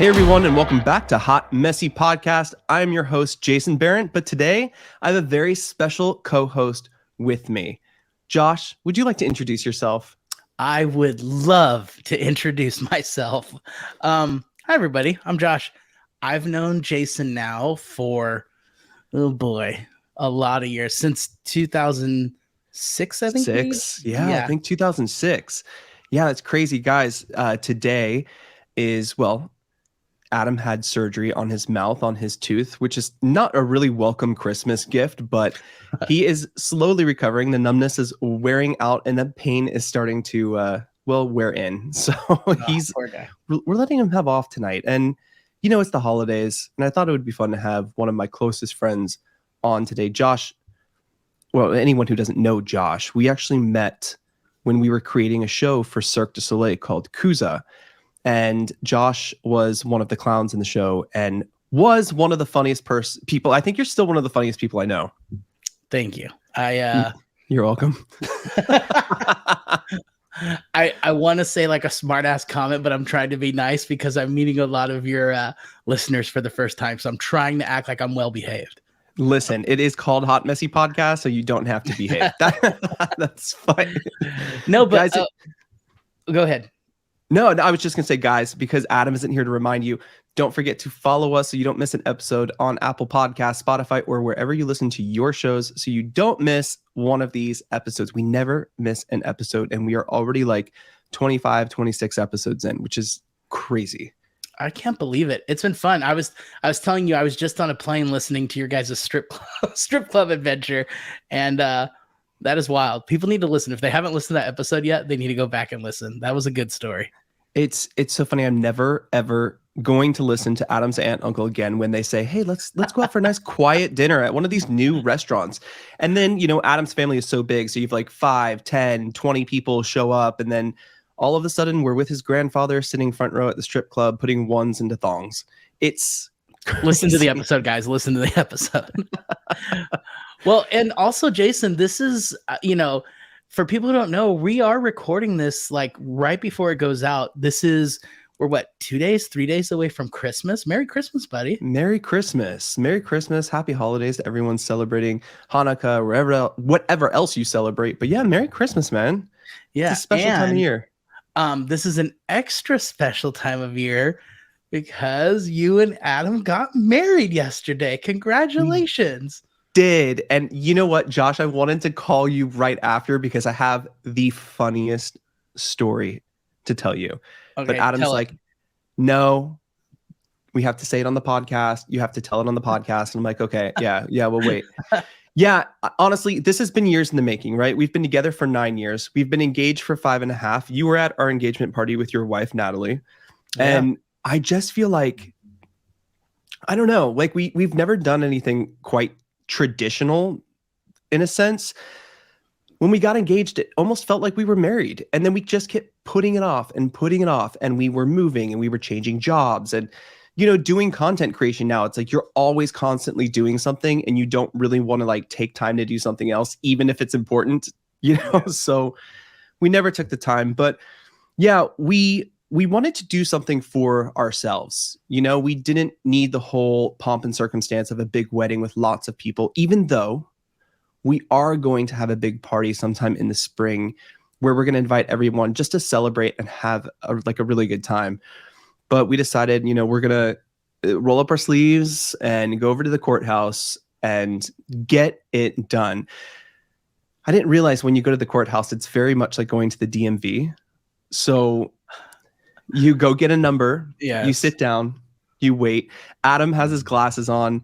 Hey everyone, and welcome back to Hot Messy Podcast. I'm your host, Jason Barron, but today I have a very special co-host with me. Josh, would you like to introduce yourself? I would love to introduce myself. Hi everybody, I'm Josh. I've known Jason now for, oh boy, a lot of years, since 2006, I think. I think 2006. Yeah, that's crazy, guys. Today is, Adam had surgery on his mouth, on his tooth, which is not a really welcome Christmas gift, but he is slowly recovering. The numbness is wearing out and the pain is starting to, wear in. So Poor guy. we're letting him have off tonight. And, you know, it's the holidays. And I thought it would be fun to have one of my closest friends on today. Josh, well, anyone who doesn't know Josh, we actually met when we were creating a show for Cirque du Soleil called Kuza. And Josh was one of the clowns in the show and was one of the funniest people. I think you're still one of the funniest people I know. Thank you. You're welcome. I want to say like a smart ass comment, but I'm trying to be nice because I'm meeting a lot of your listeners for the first time. So I'm trying to act like I'm well behaved. Listen, it is called Hot Messy Podcast, so you don't have to behave. That's fine. No, but guys, go ahead. No, I was just going to say, guys, because Adam isn't here to remind you, don't forget to follow us so you don't miss an episode on Apple Podcasts, Spotify, or wherever you listen to your shows so you don't miss one of these episodes. We never miss an episode, and we are already like 25, 26 episodes in, which is crazy. I can't believe it. It's been fun. I was telling you, I was just on a plane listening to your guys' strip club adventure, and that is wild. People need to listen. If they haven't listened to that episode yet, they need to go back and listen. That was a good story. It's so funny. I'm never, ever going to listen to Adam's aunt and uncle again when they say, hey, let's go out for a nice quiet dinner at one of these new restaurants. And then, you know, Adam's family is so big. So you have like 5, 10, 20 people show up. And then all of a sudden we're with his grandfather sitting front row at the strip club, putting ones into thongs. It's crazy. Listen to the episode, guys. Listen to the episode. Well, and also, Jason, this is, for people who don't know, we are recording this like right before it goes out. We're 3 days away from Christmas. Merry Christmas, buddy. Merry Christmas. Merry Christmas. Happy holidays to everyone celebrating Hanukkah, whatever else you celebrate. But yeah, Merry Christmas, man. Yeah. It's a special time of year. This is an extra special time of year because you and Adam got married yesterday. Congratulations. Did. And you know what, Josh, I wanted to call you right after because I have the funniest story to tell you. Okay, but Adam's like, no, we have to say it on the podcast. You have to tell it on the podcast. And I'm like, okay, yeah, we'll wait. Yeah, honestly, this has been years in the making, right? We've been together for 9 years. We've been engaged for 5.5. You were at our engagement party with your wife, Natalie. Yeah. And I just feel like, I don't know, like we've never done anything quite traditional in a sense. When we got engaged, it almost felt like we were married, and then we just kept putting it off, and we were moving and we were changing jobs and, you know, doing content creation. Now it's like you're always constantly doing something and you don't really want to like take time to do something else, even if it's important, you know. So we never took the time. But yeah, we wanted to do something for ourselves. You know, we didn't need the whole pomp and circumstance of a big wedding with lots of people, even though we are going to have a big party sometime in the spring where we're going to invite everyone just to celebrate and have a really good time. But we decided, you know, we're going to roll up our sleeves and go over to the courthouse and get it done. I didn't realize when you go to the courthouse, it's very much like going to the DMV. So you go get a number, you sit down, you wait. Adam has his glasses on,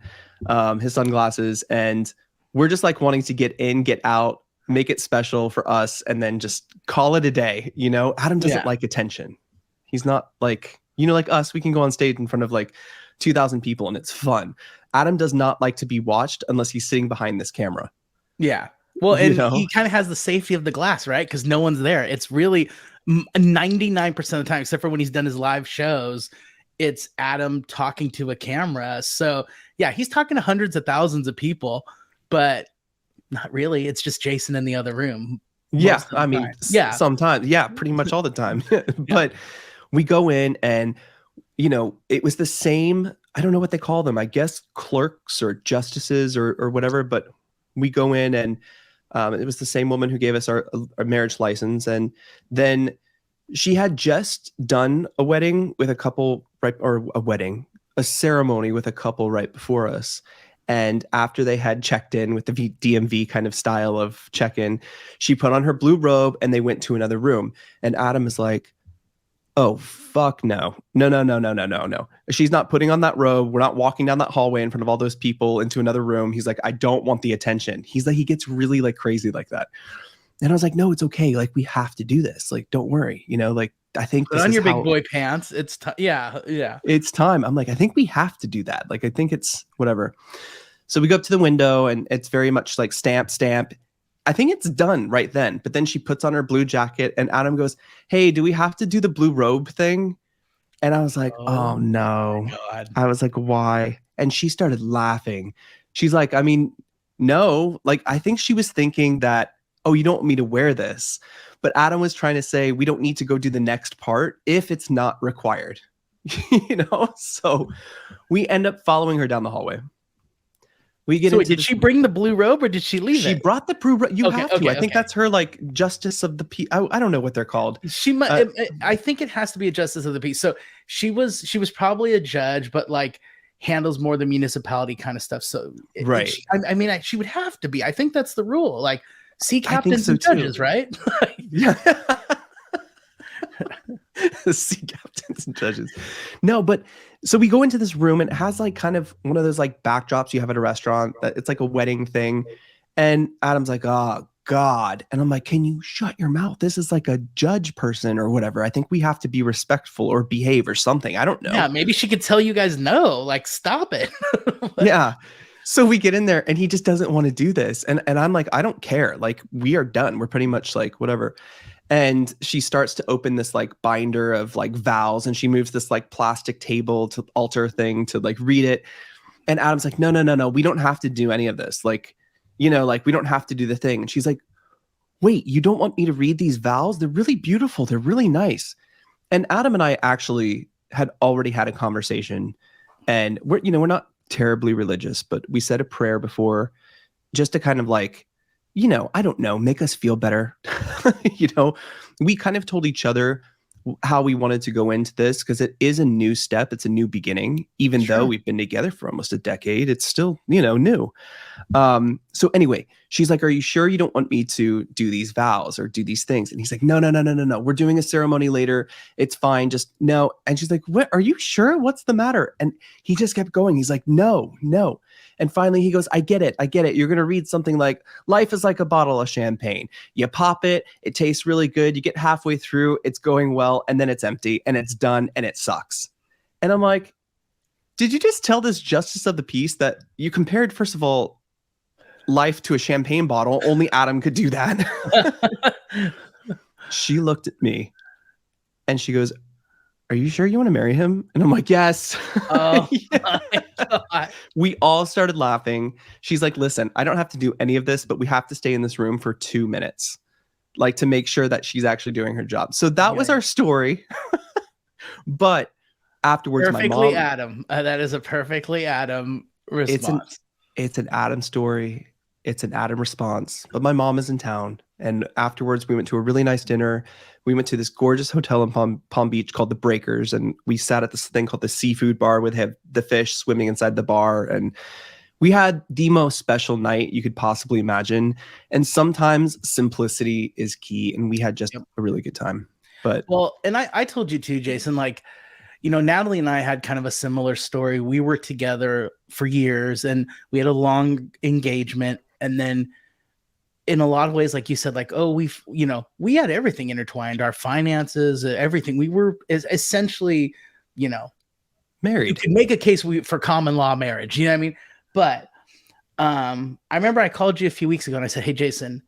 his sunglasses, and we're just like wanting to get in, get out, make it special for us, and then just call it a day. You know, Adam doesn't like attention. He's not like, you know, like us, we can go on stage in front of like 2,000 people and it's fun. Adam does not like to be watched unless he's sitting behind this camera. Yeah. Well, and he kind of has the safety of the glass, right? Because no one's there. It's really 99% of the time, except for when he's done his live shows, it's Adam talking to a camera. So yeah, he's talking to hundreds of thousands of people, but not really. It's just Jason in the other room. Yeah. I mean, sometimes. Yeah, pretty much all the time. But we go in and it was the same. I don't know what they call them. I guess clerks or justices or whatever. But we go in and it was the same woman who gave us our marriage license. And then she had just done a wedding with a couple, right? Or a ceremony with a couple right before us. And after they had checked in with the DMV kind of style of check-in, she put on her blue robe and they went to another room. And Adam is like, oh, fuck no. No, no, no, no, no, no, no. She's not putting on that robe. We're not walking down that hallway in front of all those people into another room. He's like, I don't want the attention. He's like, he gets really like crazy like that. And I was like, no, it's okay. Like, we have to do this. Like, don't worry. Like, I think Put on your big boy pants. It's yeah. It's time. I'm like, I think we have to do that. Like, I think it's whatever. So we go up to the window and it's very much like stamp, stamp. I think it's done right then. But then she puts on her blue jacket and Adam goes, hey, do we have to do the blue robe thing? And I was like, oh no. I was like, why? And she started laughing. She's like, I mean, no, like, I think she was thinking that, oh, you don't want me to wear this. But Adam was trying to say, we don't need to go do the next part if it's not required. So we end up following her down the hallway. We get so did she bring the blue robe or did she leave it? She brought the blue robe. You have to. I think that's her like justice of the peace. I don't know what they're called. She might. I think it has to be a justice of the peace. So she was probably a judge, but like handles more the municipality kind of stuff. So right. She would have to be. I think that's the rule. Like sea captains and judges, right? Yeah. Sea captains and judges. No, but so we go into this room and it has like kind of one of those like backdrops you have at a restaurant that it's like a wedding thing. And Adam's like, oh God. And I'm like, can you shut your mouth? This is like a judge person or whatever. I think we have to be respectful or behave or something. I don't know. Yeah, maybe she could tell you guys no, like stop it. Yeah. So we get in there and he just doesn't want to do this. And I'm like, I don't care. Like, we are done. We're pretty much like whatever. And she starts to open this like binder of like vows and she moves this like plastic table to altar thing to like read it. And Adam's like, no, no, no, no. We don't have to do any of this. Like, like we don't have to do the thing. And she's like, wait, you don't want me to read these vows? They're really beautiful. They're really nice. And Adam and I actually had already had a conversation and we're not terribly religious, but we said a prayer before just to kind of like, I don't know, make us feel better. We kind of told each other how we wanted to go into this because it is a new step. It's a new beginning. Even though we've been together for almost a decade, it's still, new. So anyway, she's like, are you sure you don't want me to do these vows or do these things? And he's like, no, no, no, no, no, no. We're doing a ceremony later. It's fine. Just no. And she's like, what? Are you sure? What's the matter? And he just kept going. He's like, no, no. And finally he goes, I get it. I get it. You're going to read something like life is like a bottle of champagne. You pop it. It tastes really good. You get halfway through. It's going well. And then it's empty and it's done and it sucks. And I'm like, did you just tell this justice of the peace that you compared, first of all, life to a champagne bottle? Only Adam could do that. She looked at me and she goes, are you sure you want to marry him? And I'm like, yes. Oh, my God. We all started laughing. She's like, listen, I don't have to do any of this, but we have to stay in this room for 2 minutes, like to make sure that she's actually doing her job. So that was our story. But afterwards, perfectly my mom, Adam. That is a perfectly Adam response. It's an Adam story. It's an Adam response. But my mom is in town. And afterwards, we went to a really nice dinner. We went to this gorgeous hotel in Palm Beach called the Breakers. And we sat at this thing called the seafood bar with the fish swimming inside the bar. And we had the most special night you could possibly imagine. And sometimes simplicity is key. And we had just a really good time. But well, and I told you too, Jason, like, Natalie and I had kind of a similar story. We were together for years and we had a long engagement. And then in a lot of ways, like you said, like, oh, we had everything intertwined, our finances, everything. We were essentially, married. You could make a case for common law marriage, you know what I mean? But I remember I called you a few weeks ago and I said, hey, Jason,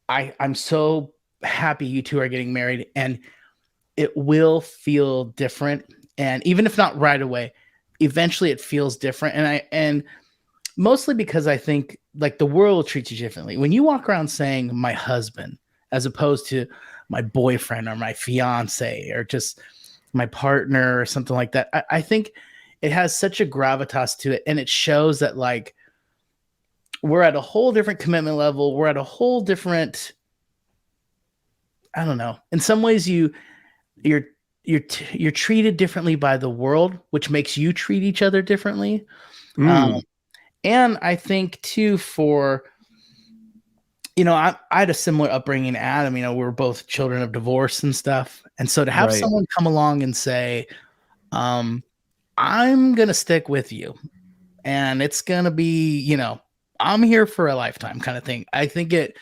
I'm so happy you two are getting married and it will feel different. And even if not right away, eventually it feels different. And mostly because I think like the world treats you differently. When you walk around saying my husband, as opposed to my boyfriend or my fiance or just my partner or something like that. I think it has such a gravitas to it, and it shows that like we're at a whole different commitment level. We're at a whole different, I don't know. In some ways, you're treated differently by the world, which makes you treat each other differently. And I think too, for I had a similar upbringing to Adam. We were both children of divorce and stuff, and so to have someone come along and say, "I'm gonna stick with you, and it's gonna be, I'm here for a lifetime," kind of thing. I think it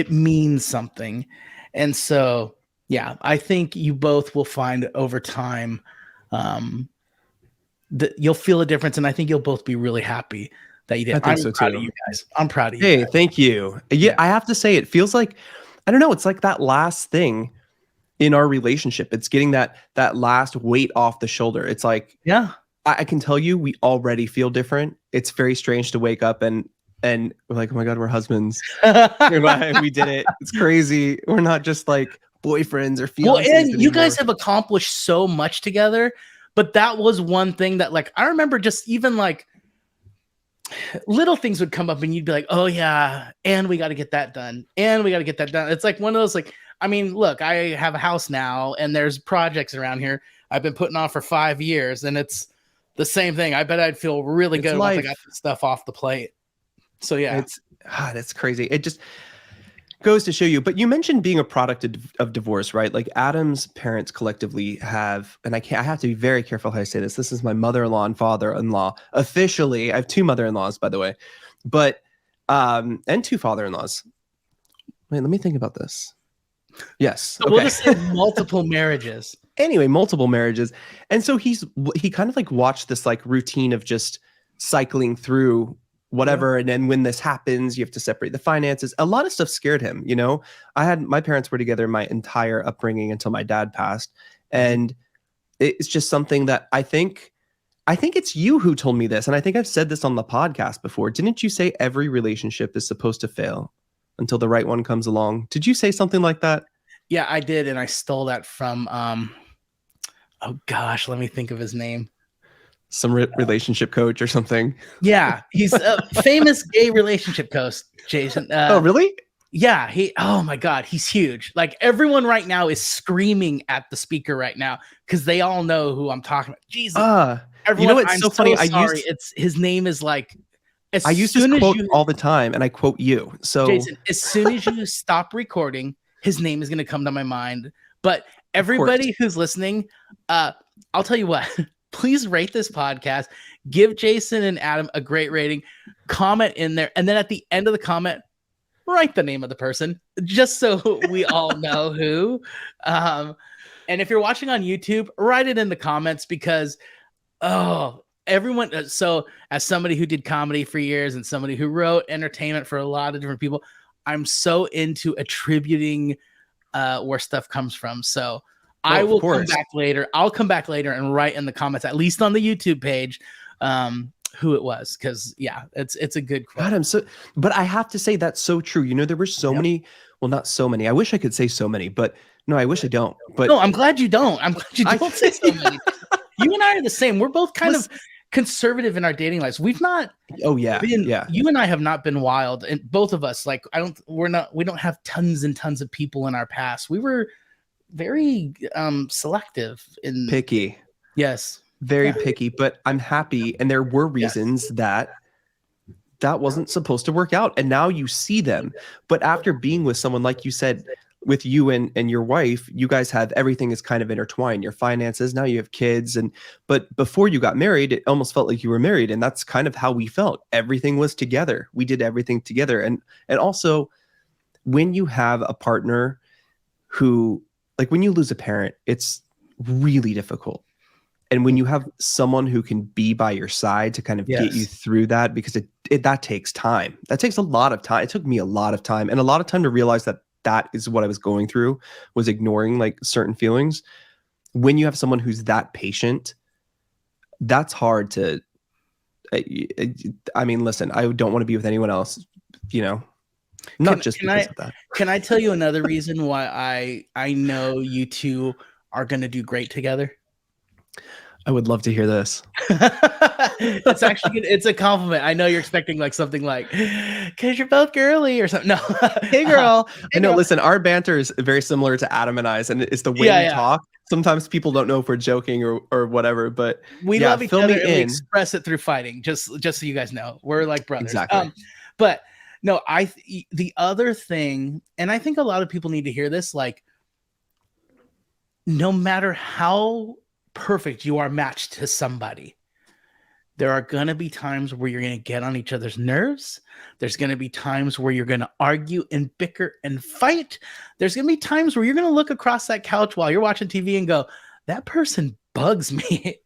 means something, and so yeah, I think you both will find over time that you'll feel a difference, and I think you'll both be really happy that you did. I'm so proud too. of you guys. I'm proud of you. Hey, guys. thank you. Yeah, I have to say, it feels like, I don't know, it's like that last thing in our relationship. It's getting that last weight off the shoulder. It's like, yeah, I can tell you, we already feel different. It's very strange to wake up and we're like, oh my God, we're husbands. We did it. It's crazy. We're not just like boyfriends or fiancés. Well, and anymore. you guys have accomplished so much together, but that was one thing that, like, I remember just even like little things would come up and you'd be like, oh yeah, and we got to get that done. And we got to get that done. It's like one of those, like, I mean, look, I have a house now and there's projects around here I've been putting off for 5 years, and it's the same thing. I bet I'd feel really good once I got this stuff off the plate. So yeah, that's crazy. It just goes to show you. But you mentioned being a product of divorce, right? Like Adam's parents collectively have, and I have to be very careful how I say this. This is my mother-in-law and father-in-law. Officially, I have 2 mother-in-laws, by the way, but and 2 father-in-laws. Wait, let me think about this. Yes. So we'll just say multiple marriages. Anyway, multiple marriages. And so he kind of like watched this like routine of just cycling through whatever. And then when this happens, you have to separate the finances. A lot of stuff scared him. My parents were together my entire upbringing until my dad passed. And it's just something that I think it's you who told me this. And I think I've said this on the podcast before. Didn't you say every relationship is supposed to fail until the right one comes along? Did you say something like that? Yeah, I did. And I stole that from, oh gosh, let me think of his name. Some relationship coach or something. Yeah, he's a famous gay relationship coach, Jason. Oh, really? Yeah. Oh my God, he's huge. Like everyone right now is screaming at the speaker right now because they all know who I'm talking about. Jesus. Everyone, it's so funny. His name is like, I used to quote all the time, and I quote you. So Jason, as soon as you stop recording, his name is going to come to my mind. But everybody who's listening, I'll tell you what. Please rate this podcast. Give Jason and Adam a great rating. Comment in there. And then at the end of the comment, write the name of the person just so we all know who. And if you're watching on YouTube, write it in the comments because, everyone. So as somebody who did comedy for years and somebody who wrote entertainment for a lot of different people, I'm so into attributing where stuff comes from. So I will come back later. I'll come back later and write in the comments, at least on the YouTube page, who it was. Cause yeah, it's a good quote. But I have to say that's so true. There were so many, well, not so many. I wish I could say so many, but no, I wish I don't. But no, I'm glad you don't. I'm glad you don't say so many. You and I are the same. We're both kind of conservative in our dating lives. We've not. Oh yeah. You and I have not been wild, and both of us, like, we don't have tons and tons of people in our past. We were very selective and picky. Yes. Very picky, but I'm happy. And there were reasons that wasn't supposed to work out. And now you see them. But after being with someone, like you said, with you and your wife, you guys have everything is kind of intertwined. Your finances, now you have kids. But before you got married, it almost felt like you were married. And that's kind of how we felt. Everything was together. We did everything together. And also when you have a partner who, like when you lose a parent, it's really difficult. And when you have someone who can be by your side to kind of get you through that, because that takes time. That takes a lot of time. It took me a lot of time and a lot of time to realize that is what I was going through, was ignoring like certain feelings. When you have someone who's that patient, that's hard to, I mean, listen, I don't want to be with anyone else, not just because of that. Can I tell you another reason why I know you two are going to do great together? I would love to hear this. It's actually it's a compliment. I know you're expecting like something like because you're both girly or something. No. Hey girl. Hey, I know, girl. listen, our banter is very similar to Adam and I's, and it's the way we talk. Sometimes people don't know if we're joking or whatever, but we love each other and we express it through fighting. Just so you guys know, we're like brothers. Exactly. But no, the other thing, and I think a lot of people need to hear this, like, no matter how perfect you are matched to somebody, there are going to be times where you're going to get on each other's nerves. There's going to be times where you're going to argue and bicker and fight. There's going to be times where you're going to look across that couch while you're watching TV and go, that person bugs me.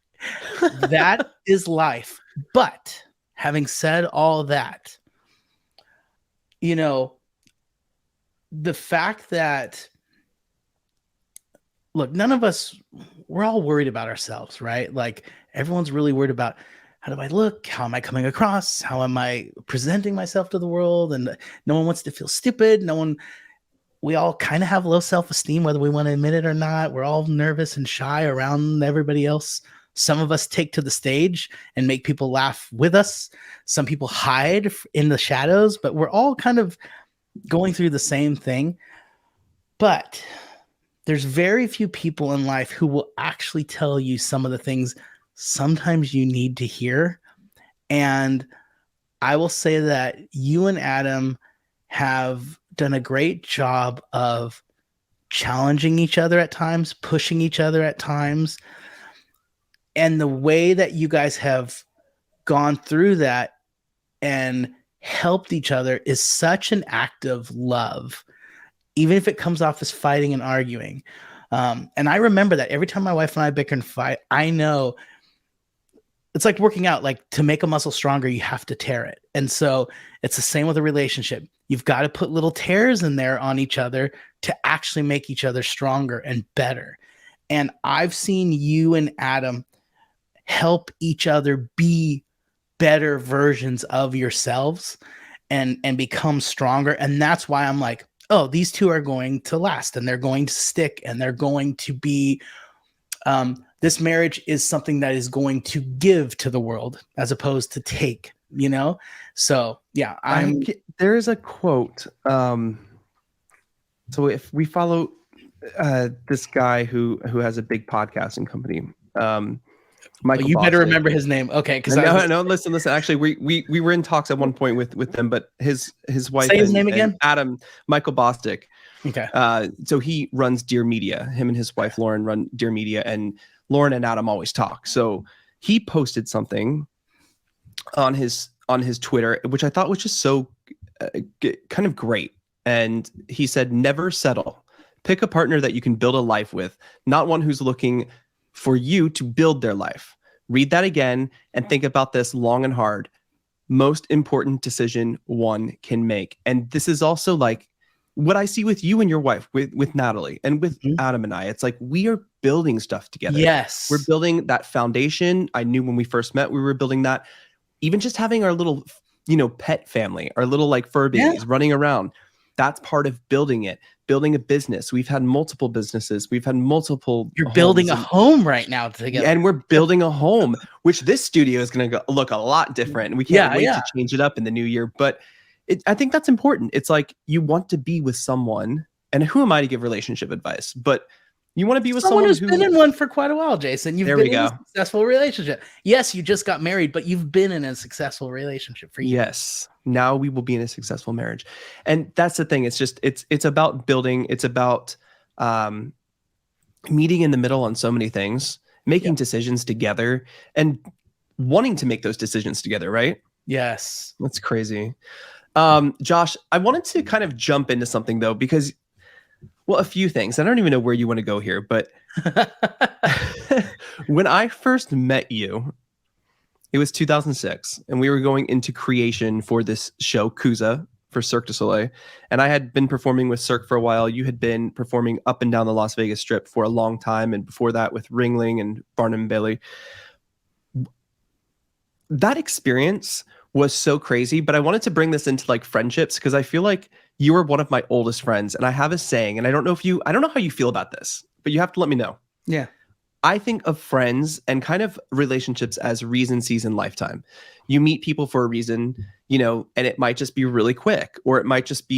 That is life. But having said all that, you know, the fact that, look, none of us, we're all worried about ourselves, right? Like everyone's really worried about, how do I look? How am I coming across? How am I presenting myself to the world? And no one wants to feel stupid. We all kind of have low self-esteem, whether we want to admit it or not. We're all nervous and shy around everybody else. Some of us take to the stage and make people laugh with us. Some people hide in the shadows, but we're all kind of going through the same thing. But there's very few people in life who will actually tell you some of the things sometimes you need to hear. And I will say that you and Adam have done a great job of challenging each other at times, pushing each other at times. And the way that you guys have gone through that and helped each other is such an act of love, even if it comes off as fighting and arguing. And I remember that every time my wife and I bicker and fight, I know it's like working out. Like, to make a muscle stronger, you have to tear it. And so it's the same with a relationship. You've got to put little tears in there on each other to actually make each other stronger and better. And I've seen you and Adam help each other be better versions of yourselves and become stronger. And that's why I'm like, oh, these two are going to last and they're going to stick and they're going to be, this marriage is something that is going to give to the world as opposed to take, you know? So yeah, there is a quote. So if we follow this guy who has a big podcasting company, Michael, you better remember his name. Okay. Cause no, listen. Actually, we were in talks at one point with them, but his wife, say his name again, Adam, Michael Bostic. Okay. So he runs Dear Media. Him and his wife, Lauren, run Dear Media, and Lauren and Adam always talk. So he posted something on his Twitter, which I thought was just so kind of great. And he said, never settle. Pick a partner that you can build a life with, not one who's looking for you to build their life. Read that again and think about this long and hard. Most important decision one can make. And this is also like what I see with you and your wife, with Natalie and with Adam and I. It's like we are building stuff together. Yes. We're building that foundation. I knew when we first met, we were building that. Even just having our little, pet family, our little like fur babies running around. That's part of building it. Building a business. We've had multiple businesses. We've had multiple. You're building a home right now together. And we're building a home, which this studio is going to look a lot different. And we can't wait to change it up in the new year. But I think that's important. It's like you want to be with someone, and who am I to give relationship advice? But you want to be with someone who's been in one for quite a while, Jason. You've been in a successful relationship. Yes, you just got married, but you've been in a successful relationship for years. Yes. Now we will be in a successful marriage. And that's the thing. It's just, it's about building. It's about meeting in the middle on so many things, making decisions together and wanting to make those decisions together, right? Yes. That's crazy. Josh, I wanted to kind of jump into something though, because a few things. I don't even know where you want to go here, but when I first met you, it was 2006, and we were going into creation for this show, Kuza, for Cirque du Soleil. And I had been performing with Cirque for a while. You had been performing up and down the Las Vegas Strip for a long time, and before that with Ringling and Barnum Bailey. That experience was so crazy, but I wanted to bring this into like friendships because I feel like you are one of my oldest friends, and I have a saying, and I don't know how you feel about this, but you have to let me know. Yeah. I think of friends and kind of relationships as reason, season, lifetime. You meet people for a reason, and it might just be really quick, or it might just be,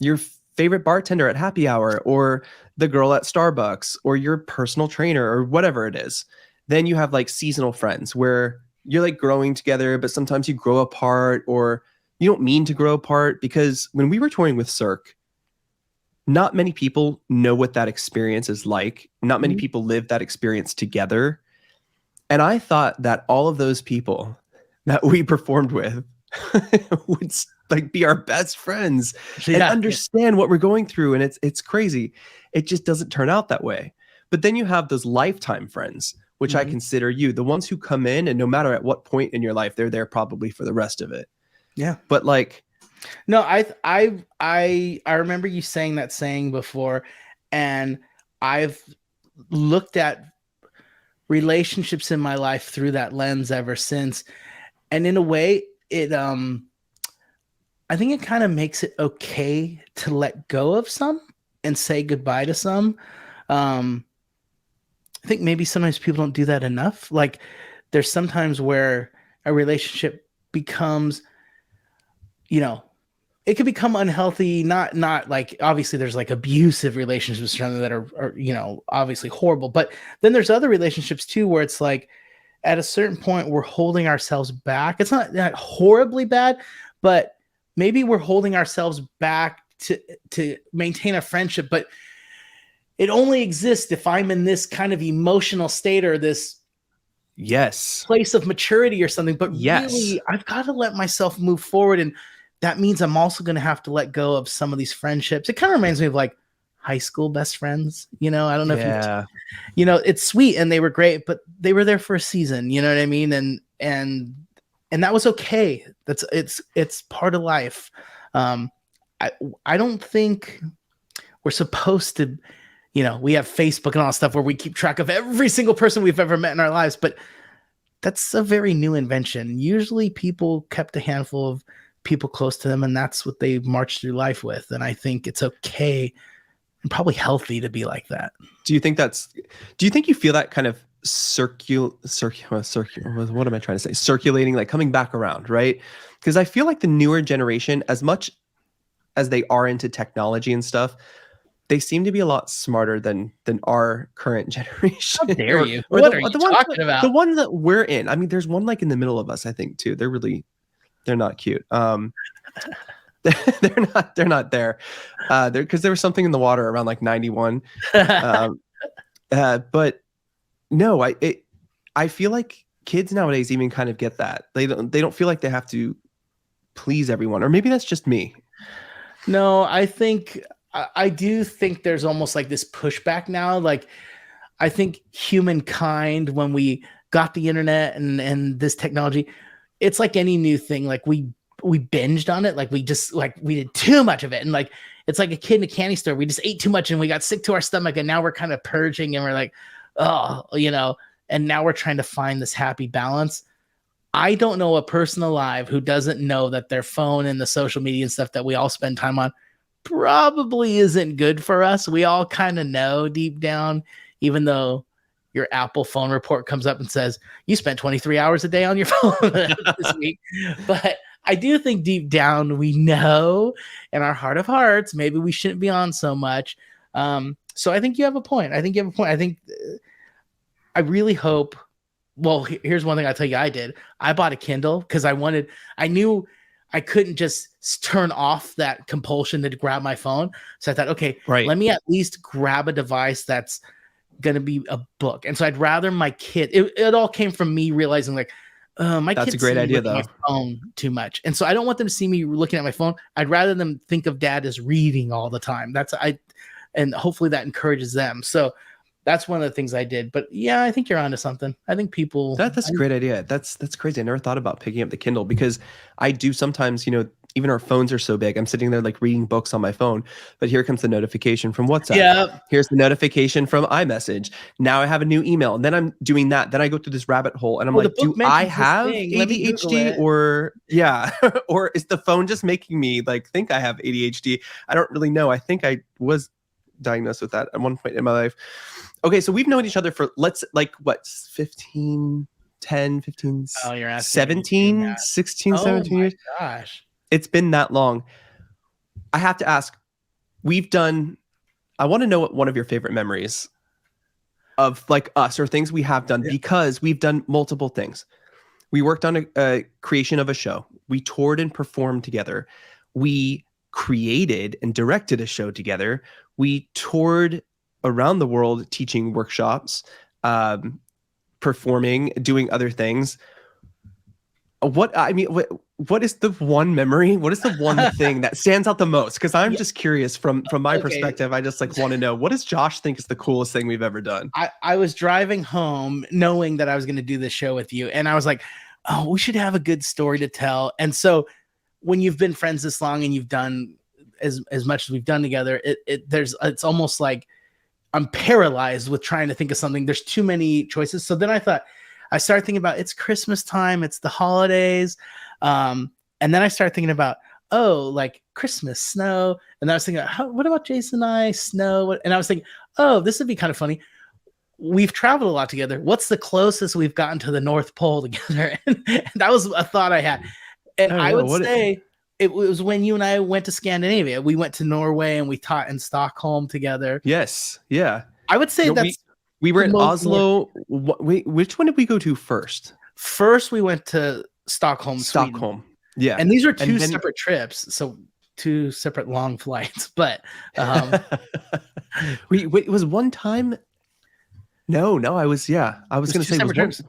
your favorite bartender at happy hour, or the girl at Starbucks, or your personal trainer, or whatever it is. Then you have like seasonal friends where you're like growing together, but sometimes you grow apart, or you don't mean to grow apart. Because when we were touring with Cirque, not many people know what that experience is like. Not many people live that experience together. And I thought that all of those people that we performed with would like be our best friends and understand what we're going through. And it's crazy. It just doesn't turn out that way. But then you have those lifetime friends, which I consider you, the ones who come in and no matter at what point in your life, they're there probably for the rest of it. Yeah. But like, no, I remember you saying that saying before, and I've looked at relationships in my life through that lens ever since. And in a way, it I think it kind of makes it okay to let go of some and say goodbye to some. I think maybe sometimes people don't do that enough. Like there's sometimes where a relationship becomes, it could become unhealthy, not like obviously there's like abusive relationships that are obviously horrible, but then there's other relationships too where it's like at a certain point we're holding ourselves back. It's not horribly bad, but maybe we're holding ourselves back to maintain a friendship, but it only exists if I'm in this kind of emotional state or this place of maturity or something. But really, I've got to let myself move forward, and that means I'm also going to have to let go of some of these friendships. It kind of reminds me of like high school best friends. I don't know if it's sweet and they were great, but they were there for a season. You know what I mean? And that was okay. It's part of life. I don't think we're supposed to, we have Facebook and all that stuff where we keep track of every single person we've ever met in our lives, but that's a very new invention. Usually people kept a handful of people close to them, and that's what they march through life with. And I think it's okay and probably healthy to be like that. Do you think you feel that kind of what am I trying to say? Circulating, like coming back around, right? Because I feel like the newer generation, as much as they are into technology and stuff, they seem to be a lot smarter than our current generation. How dare you? What are you talking about? The ones that we're in. I mean, there's one like in the middle of us, I think, too. They're not cute. They're not there. Because there was something in the water around like 91. But no, I feel like kids nowadays even kind of get that. They don't feel like they have to please everyone, or maybe that's just me. No, I do think there's almost like this pushback now. Like I think humankind, when we got the internet and this technology, it's like any new thing. Like we binged on it. Like we did too much of it. And like, it's like a kid in a candy store. We just ate too much and we got sick to our stomach. And now we're kind of purging and we're like, and now we're trying to find this happy balance. I don't know a person alive who doesn't know that their phone and the social media and stuff that we all spend time on probably isn't good for us. We all kind of know deep down, even though your Apple phone report comes up and says you spent 23 hours a day on your phone this week. But I do think deep down we know in our heart of hearts, maybe we shouldn't be on so much. So I think you have a point. I think I really hope. Well, here's one thing I'll tell you I did. I bought a Kindle because I knew I couldn't just turn off that compulsion to grab my phone. So I thought, okay, let me at least grab a device that's going to be a book. And so I'd rather my kid, it all came from me realizing like, my that's kids a great idea though. My phone too much. And so I don't want them to see me looking at my phone. I'd rather them think of dad as reading all the time. And hopefully that encourages them. So that's one of the things I did. But yeah, I think you're onto something. I think people. That's a great idea. That's crazy. I never thought about picking up the Kindle because I do sometimes, even our phones are so big. I'm sitting there like reading books on my phone, but here comes the notification from WhatsApp. Yeah. Here's the notification from iMessage. Now I have a new email, and then I'm doing that. Then I go through this rabbit hole, and I'm like, do I have ADHD or or is the phone just making me like think I have ADHD? I don't really know. I think I was diagnosed with that at one point in my life. Okay, so we've known each other for 15, 10, 15, Oh, you're asking 17, 16, 17 years. Gosh. It's been that long. I have to ask, I want to know what one of your favorite memories of like us or things we have done, because we've done multiple things. We worked on a creation of a show. We toured and performed together. We created and directed a show together. We toured around the world teaching workshops, performing, doing other things. What is the one memory? What is the one thing that stands out the most? Because I'm just curious from my perspective. I just like want to know, what does Josh think is the coolest thing we've ever done? I was driving home knowing that I was going to do this show with you, and I was like, oh, we should have a good story to tell. And so when you've been friends this long and you've done as much as we've done together, it's almost like I'm paralyzed with trying to think of something. There's too many choices. So then I started thinking about, it's Christmas time, it's the holidays. And then I started thinking about, like Christmas, snow. And I was thinking, what about Jason and I, snow? And I was thinking, this would be kind of funny. We've traveled a lot together. What's the closest we've gotten to the North Pole together? And that was a thought I had. And I would say it was when you and I went to Scandinavia. We went to Norway and we taught in Stockholm together. Yes. Yeah. I would say we were in Oslo. Which one did we go to first? First, we went to Stockholm. Sweden. Yeah. And these are two separate trips. So 2 separate long flights. But it was one time. No, I was going to say trips.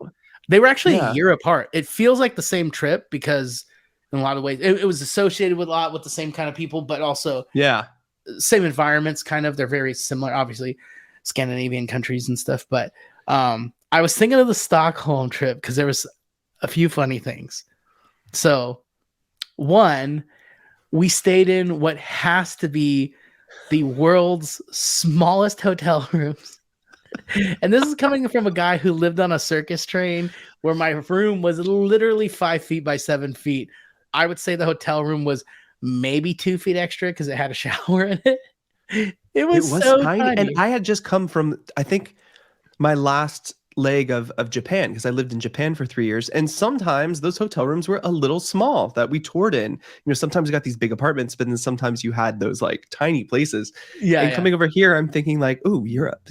They were actually a year apart. It feels like the same trip because in a lot of ways it was associated with the same kind of people, but also same environments. Kind of, they're very similar, obviously, Scandinavian countries and stuff. But I was thinking of the Stockholm trip because there was a few funny things. So one, we stayed in what has to be the world's smallest hotel rooms. And this is coming from a guy who lived on a circus train where my room was literally 5 feet by 7 feet. I would say the hotel room was maybe 2 feet extra because it had a shower in it. It was so tiny. And I had just come from, I think, my last leg of Japan, because I lived in Japan for 3 years. And sometimes those hotel rooms were a little small that we toured in. Sometimes you got these big apartments, but then sometimes you had those like tiny places. Coming over here, I'm thinking like, oh, Europe,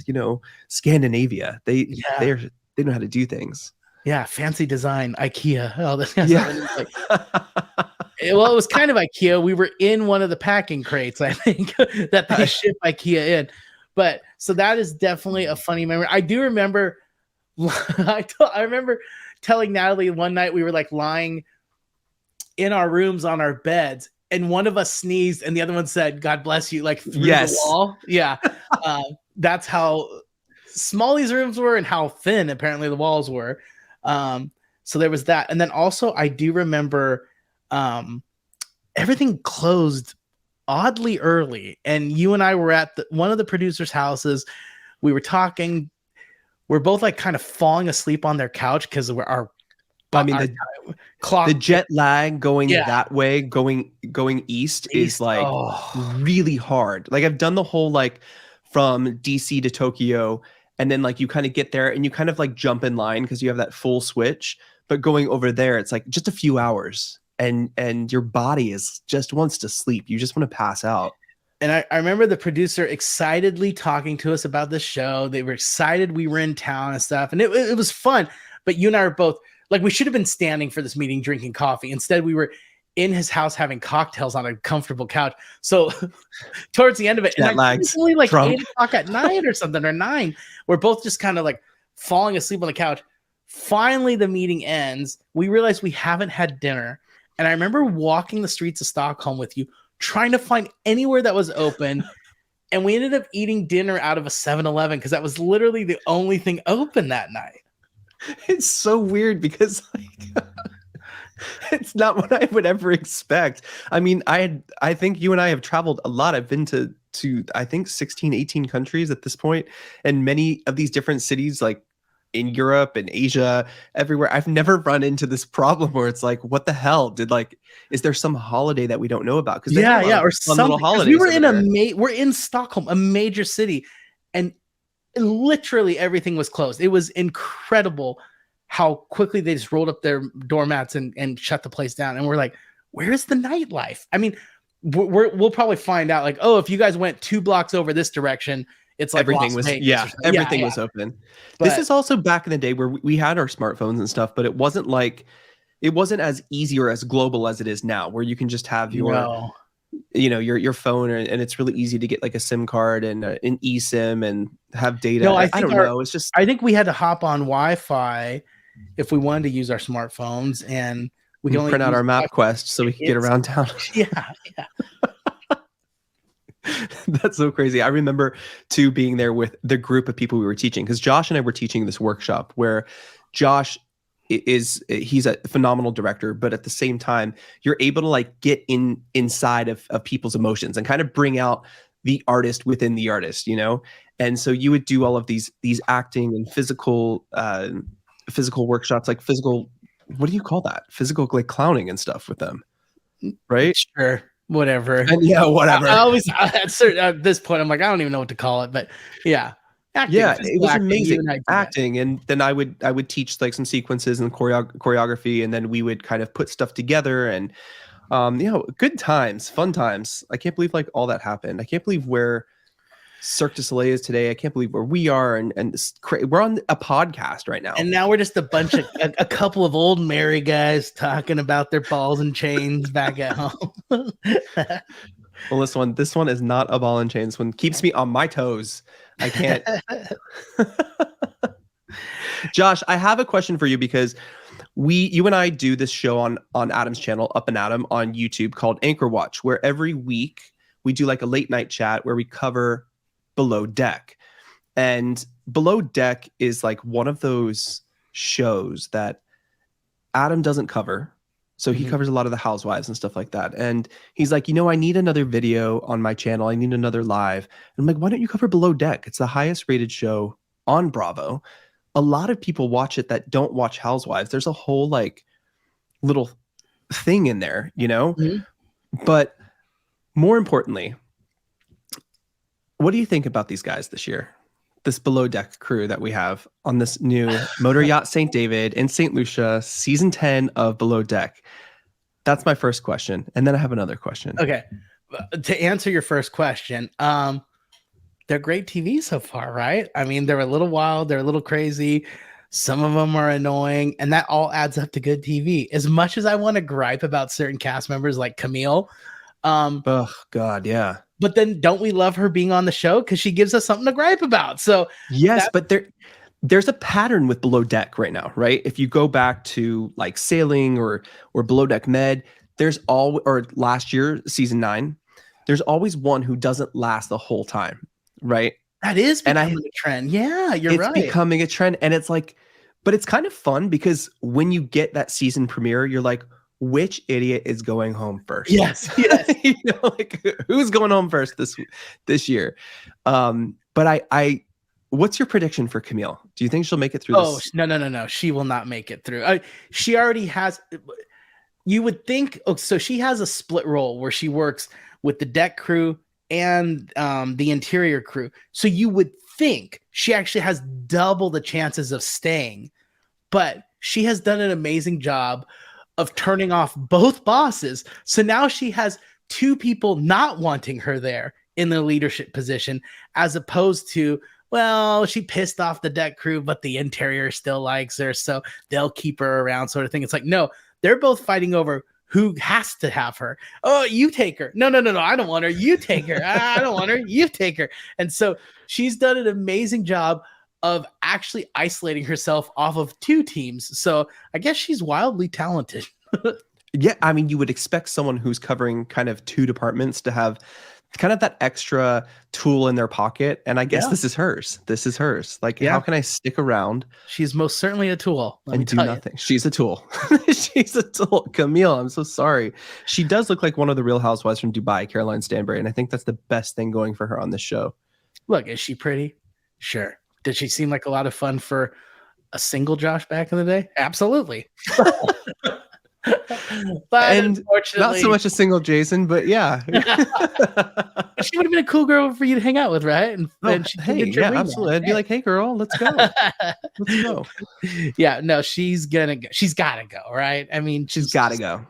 Scandinavia. They know how to do things. Yeah, fancy design, IKEA, all this kind of stuff. Well, it was kind of IKEA. We were in one of the packing crates, I think, that they ship IKEA in. But so that is definitely a funny memory. I do remember. I remember telling Natalie one night we were like lying in our rooms on our beds, and one of us sneezed, and the other one said, "God bless you," like through the wall. Yeah, that's how small these rooms were, and how thin apparently the walls were. So there was that, and then also I do remember everything closed oddly early, and you and I were at one of the producers' houses. We were talking. We're both like kind of falling asleep on their couch because the clock, the jet lag going that way, going east is like really hard. Like I've done the whole like from DC to Tokyo, and then like you kind of get there and you kind of like jump in line because you have that full switch. But going over there, it's like just a few hours, and your body just wants to sleep. You just want to pass out. And I remember the producer excitedly talking to us about this show. They were excited we were in town and stuff. And it was fun. But you and I were both like, we should have been standing for this meeting, drinking coffee. Instead, we were in his house having cocktails on a comfortable couch. So towards the end of it, and it's only like drunk. 8 o'clock at night or something, or 9. We're both just kind of like falling asleep on the couch. Finally, the meeting ends. We realize we haven't had dinner. And I remember walking the streets of Stockholm with you, trying to find anywhere that was open, and we ended up eating dinner out of a 7-Eleven because that was literally the only thing open that night. It's so weird because like it's not what I would ever expect. I mean, I think you and I have traveled a lot. I've been to I think 16, 18 countries at this point, and many of these different cities like in Europe and Asia, everywhere. I've never run into this problem where it's like, what the hell? Is there some holiday that we don't know about? Because they have a lot of or fun little something. holidays. We're in Stockholm, a major city, and literally everything was closed. It was incredible how quickly they just rolled up their doormats and shut the place down. And we're like, where's the nightlife? I mean, we'll probably find out like, oh, if you guys went 2 blocks over this direction, it's like everything Las was Vegas everything was open. But this is also back in the day where we had our smartphones and stuff, but it wasn't as easy or as global as it is now, where you can just have your your phone, and it's really easy to get like a SIM card and an eSIM and have data. No, I don't know. It's just, I think we had to hop on Wi-Fi if we wanted to use our smartphones, and we can only print out our MapQuest so we could get around town. Yeah. That's so crazy. I remember too being there with the group of people we were teaching, because Josh and I were teaching this workshop where Josh he's a phenomenal director, but at the same time, you're able to like get inside of people's emotions and kind of bring out the artist within the artist, you know? And so you would do all of these acting and physical workshops, like what do you call that? Physical like clowning and stuff with them, right? Sure. Whatever. And yeah, whatever. I always at this point I'm like, I don't even know what to call it, but yeah. Acting, it was amazing acting. And then I would teach like some sequences and choreography, and then we would kind of put stuff together, and good times, fun times. I can't believe like all that happened. I can't believe where Cirque du Soleil is today. I can't believe where we are, and we're on a podcast right now. And now we're just a bunch of a couple of old married guys talking about their balls and chains back at home. Well, this one is not a ball and chain. This one keeps me on my toes. I can't. Josh, I have a question for you, because you and I do this show on Adam's channel, Up and Adam, on YouTube, called Anchor Watch, where every week we do like a late night chat where we cover Below Deck. And Below Deck is like one of those shows that Adam doesn't cover. So he covers a lot of the housewives and stuff like that. And he's like, I need another video on my channel. I need another live. And I'm like, why don't you cover Below Deck? It's the highest rated show on Bravo. A lot of people watch it that don't watch Housewives. There's a whole like little thing in there, But more importantly, what do you think about these guys this year? This Below Deck crew that we have on this new Motor Yacht St. David in St. Lucia, season 10 of Below Deck. That's my first question. And then I have another question. Okay. To answer your first question, they're great TV so far, right? I mean, they're a little wild. They're a little crazy. Some of them are annoying, and that all adds up to good TV. As much as I want to gripe about certain cast members like Camille. Oh, God, yeah. But then don't we love her being on the show? Because she gives us something to gripe about. So yes, but there's a pattern with Below Deck right now, right? If you go back to like Sailing or Below Deck Med, or last year, season 9, there's always one who doesn't last the whole time, right? That is becoming a trend. Yeah, you're right. It's becoming a trend, and it's like, but it's kind of fun because when you get that season premiere, you're like, which idiot is going home first? Yes. Like who's going home first this year? But what's your prediction for Camille? Do you think she'll make it through? Oh, no. She will not make it through. She already has. You would think. Oh, so she has a split role where she works with the deck crew and the interior crew. So you would think she actually has double the chances of staying, but she has done an amazing job of turning off both bosses. So now she has 2 people not wanting her there in the leadership position, as opposed to, well, she pissed off the deck crew, but the interior still likes her, so they'll keep her around, sort of thing. It's like, no, they're both fighting over who has to have her. Oh, you take her. No, I don't want her. You take her. I don't want her. You take her. And so she's done an amazing job of actually isolating herself off of 2 teams. So I guess she's wildly talented. Yeah, I mean, you would expect someone who's covering kind of 2 departments to have kind of that extra tool in their pocket. And I guess this is hers. This is hers. Like, how can I stick around? She's most certainly a tool. And do nothing. She's a tool. She's a tool. Camille, I'm so sorry. She does look like one of the Real Housewives from Dubai, Caroline Stanbury. And I think that's the best thing going for her on this show. Look, is she pretty? Sure. Did she seem like a lot of fun for a single Josh back in the day? Absolutely. But and not so unfortunately, much a single Jason, but yeah. she would have been a cool girl for you to hang out with, right? And she Hey, did your yeah, wingman. absolutely. I'd be like, hey, girl, let's go. Let's go. Yeah, no, she's gonna go. She's gotta go, right? I mean, She's got to go.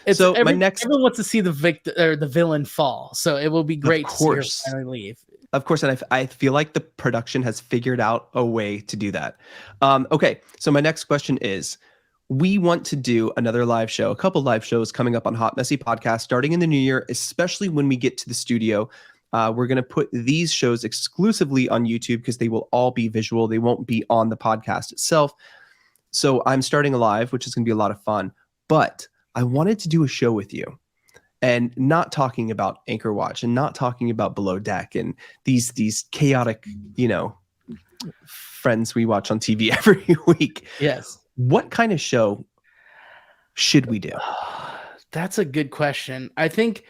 It's So my next, everyone wants to see the victim or the villain fall, so it will be of great to see her course, finally leave. of course, and I feel like the production has figured out a way to do that. Okay, so my next question is, we want to do another live show, a couple live shows coming up on Hot Messy Podcast starting in the new year, especially when we get to the studio. We're going to put these shows exclusively on YouTube because they will all be visual. They won't be on the podcast itself. So I'm starting a live, which is going to be a lot of fun. But I wanted to do a show with you and not talking about Anchor Watch and not talking about Below Deck and these chaotic, friends we watch on TV every week. Yes. What kind of show should we do? That's a good question. I think,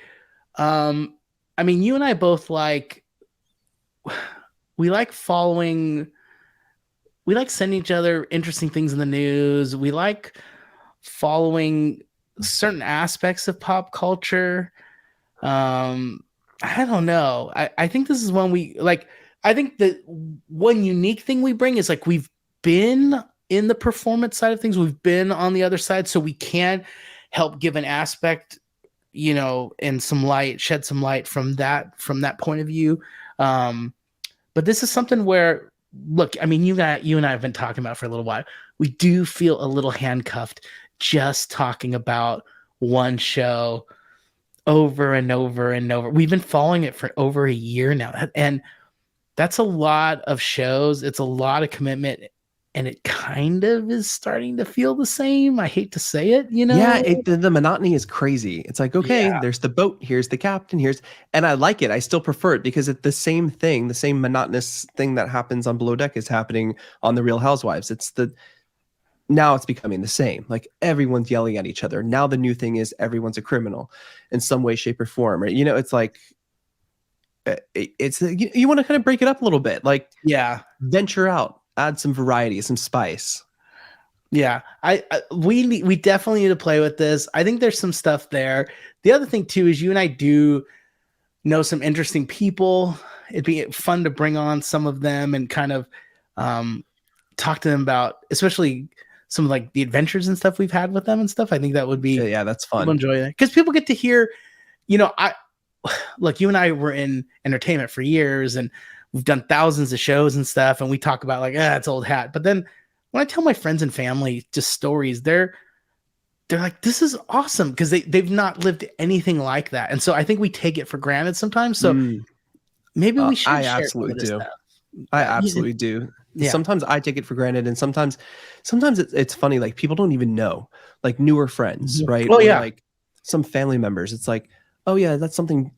I mean, you and I both we like following, we like sending each other interesting things in the news. We like following certain aspects of pop culture. I don't know. I think this is one we like. I think the one unique thing we bring is like we've been in the performance side of things. We've been on the other side, so we can help give an aspect, and some light, shed some light from that point of view. But this is something where, look, I mean, you and I have been talking about for a little while. We do feel a little handcuffed just talking about one show over and over and over. We've been following it for over a year now, and that's a lot of shows. It's a lot of commitment, and it kind of is starting to feel the same. I hate to say it, Yeah, the monotony is crazy. It's like, okay, Yeah. there's the boat, here's the captain, and I like it. I still prefer it because it's the same thing, the same monotonous thing that happens on Below Deck is happening on The Real Housewives. Now it's becoming the same. Like everyone's yelling at each other. Now the new thing is everyone's a criminal in some way, shape, or form. Right? It's like you want to kind of break it up a little bit. Like venture out, add some variety, some spice. Yeah, we definitely need to play with this. I think there's some stuff there. The other thing too is you and I do know some interesting people. It'd be fun to bring on some of them and kind of talk to them about, especially some of like the adventures and stuff we've had with them and stuff. I think that would be that's fun. People enjoy that because people get to hear. Look, you and I were in entertainment for years and we've done thousands of shows and stuff, and we talk about like, it's old hat. But then when I tell my friends and family just stories, they're like, this is awesome because they've not lived anything like that. And so I think we take it for granted sometimes. So maybe we should share absolutely some of this do. stuff. I absolutely do. Yeah. Sometimes I take it for granted, and sometimes it's funny. Like people don't even know, like newer friends, right? Oh, yeah. Like some family members. It's like, oh yeah, that's something,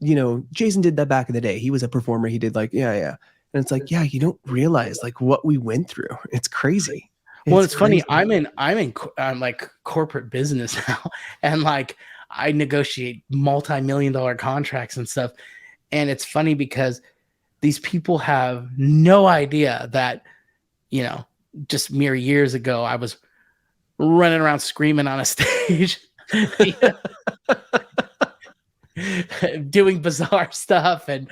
Jason did that back in the day. He was a performer. He did like, yeah. And it's like, yeah, you don't realize like what we went through. It's crazy. Well, it's funny. I'm in like corporate business now, and like I negotiate multi-million-dollar contracts and stuff. And it's funny because these people have no idea that, just mere years ago, I was running around screaming on a stage, doing bizarre stuff. And,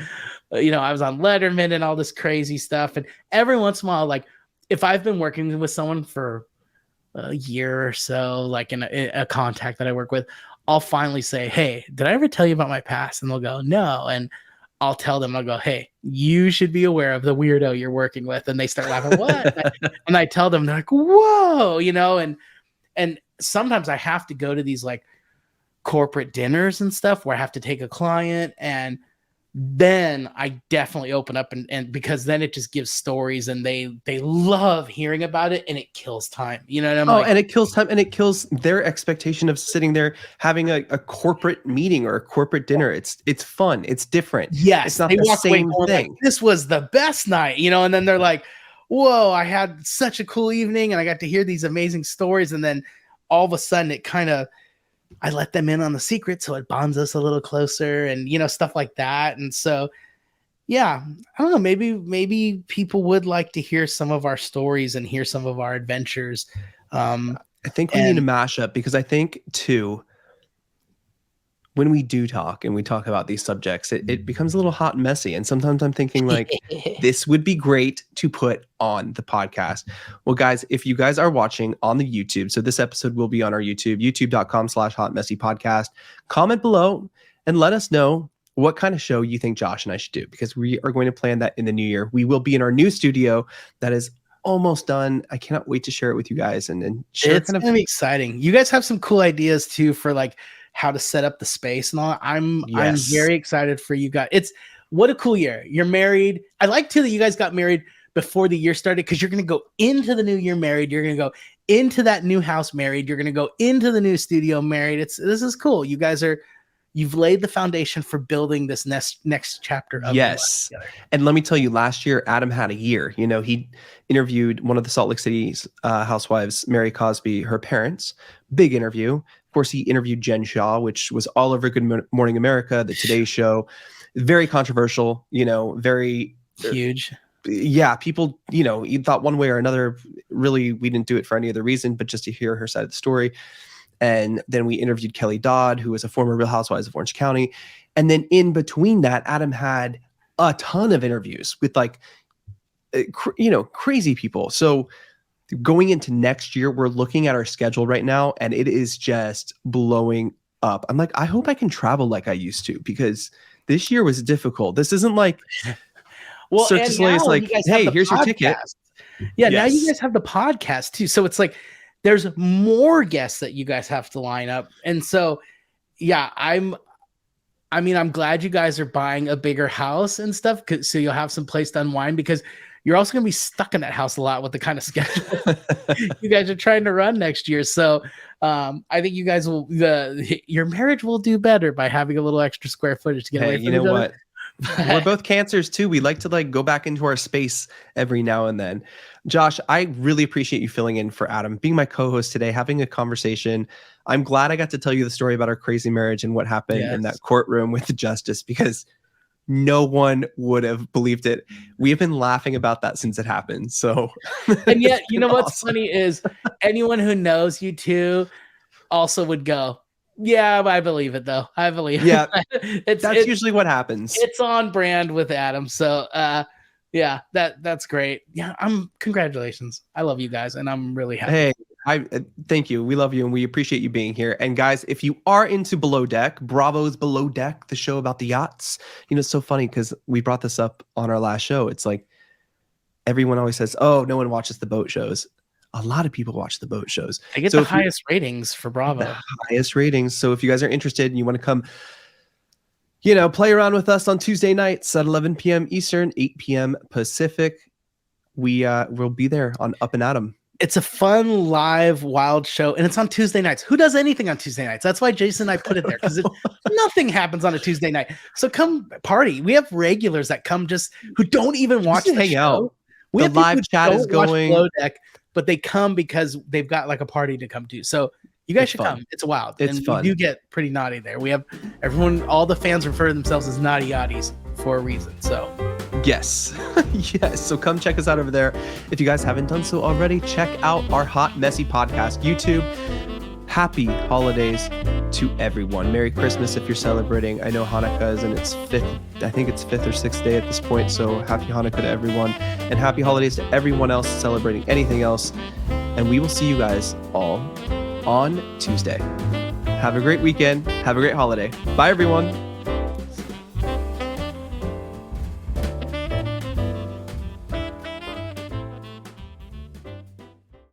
I was on Letterman and all this crazy stuff. And every once in a while, like if I've been working with someone for a year or so, like in a contact that I work with, I'll finally say, hey, did I ever tell you about my past? And they'll go, no. And I'll tell them, I'll go, hey, you should be aware of the weirdo you're working with. And they start laughing, what? And I tell them, they're like, whoa, and sometimes I have to go to these like corporate dinners and stuff where I have to take a client, and then I definitely open up and because then it just gives stories and they love hearing about it, and it kills time. And it kills time, and it kills their expectation of sitting there having a corporate meeting or a corporate dinner. It's fun. It's different. Yes. It's not the same thing. Like, this was the best night, and then they're like, whoa, I had such a cool evening and I got to hear these amazing stories. And then all of a sudden it kind of, I let them in on the secret, so it bonds us a little closer and, stuff like that. And so yeah, I don't know. Maybe people would like to hear some of our stories and hear some of our adventures. I think we need a mashup, because I think too, when we do talk and we talk about these subjects, it becomes a little hot and messy. And sometimes I'm thinking like, this would be great to put on the podcast. Well, guys, if you guys are watching on the YouTube, so this episode will be on our YouTube, youtube.com/hotmessypodcast. Comment below and let us know what kind of show you think Josh and I should do, because we are going to plan that in the new year. We will be in our new studio that is almost done. I cannot wait to share it with you guys and share. It's gonna be exciting. You guys have some cool ideas too for like how to set up the space and all. I'm very excited for you guys. It's what a cool year. You're married. I like too that you guys got married before the year started, because you're gonna go into the new year married. You're gonna go into that new house married. You're gonna go into the new studio married. This is cool. You've laid the foundation for building this next chapter of your life together. And let me tell you, last year Adam had a year. You know, he interviewed one of the Salt Lake City's housewives, Mary Cosby, her parents. Big interview. Of course, he interviewed Jen Shaw, which was all over Good Morning America, the Today Show. Very controversial, you know, very huge. Yeah, people, you know, you thought one way or another. Really, we didn't do it for any other reason, but just to hear her side of the story. And then we interviewed Kelly Dodd, who was a former Real Housewives of Orange County. And then in between that, Adam had a ton of interviews with like, crazy people. So going into next year, we're looking at our schedule right now, and it is just blowing up. I'm like, I hope I can travel like I used to, because this year was difficult. This isn't like, Cirque du Soleil is like, hey, here's your ticket. Yeah, now you guys have the podcast too. So it's like, there's more guests that you guys have to line up. And so, yeah, I'm glad you guys are buying a bigger house and stuff, so you'll have some place to unwind, because you're also going to be stuck in that house a lot with the kind of schedule you guys are trying to run next year. So I think you guys your marriage will do better by having a little extra square footage to get away from you know what? We're both cancers too. We like to like go back into our space every now and then. Josh, I really appreciate you filling in for Adam, being my co-host today, having a conversation. I'm glad I got to tell you the story about our crazy marriage and what happened in that courtroom with the justice, because no one would have believed it. We have been laughing about that since it happened. So, and yet, you know what's funny is anyone who knows you two also would go, yeah, I believe it though. I believe it. Yeah, that's usually what happens. It's on brand with Adam. So, yeah, that's great. Yeah, congratulations. I love you guys, and I'm really happy. Hey, I thank you. We love you, and we appreciate you being here. And guys, if you are into Below Deck, Bravo's Below Deck, the show about the yachts. You know, it's so funny because we brought this up on our last show. It's like everyone always says, "Oh, no one watches the boat shows." A lot of people watch the boat shows. They get the highest ratings for Bravo. The highest ratings. So if you guys are interested and you want to come, you know, play around with us on Tuesday nights at 11 p.m. Eastern, 8 p.m. Pacific, we'll be there on Up and Adam. It's a fun, live, wild show, and it's on Tuesday nights. Who does anything on Tuesday nights? That's why Jason and I put it there, because nothing happens on a Tuesday night. So come party. We have regulars that come who don't even watch the hang show. Out. The live chat is going. Below Deck, but they come because they've got like a party to come to. So you guys should come. It's wild. It's fun. You get pretty naughty there. We have all the fans refer to themselves as naughty yachties for a reason. So yes. Yes. So come check us out over there. If you guys haven't done so already, check out our Hot Messy Podcast YouTube. Happy holidays to everyone. Merry Christmas if you're celebrating. I know Hanukkah is in its fifth or sixth day at this point. So happy Hanukkah to everyone, and happy holidays to everyone else celebrating anything else. And we will see you guys all on Tuesday. Have a great weekend. Have a great holiday. Bye, everyone.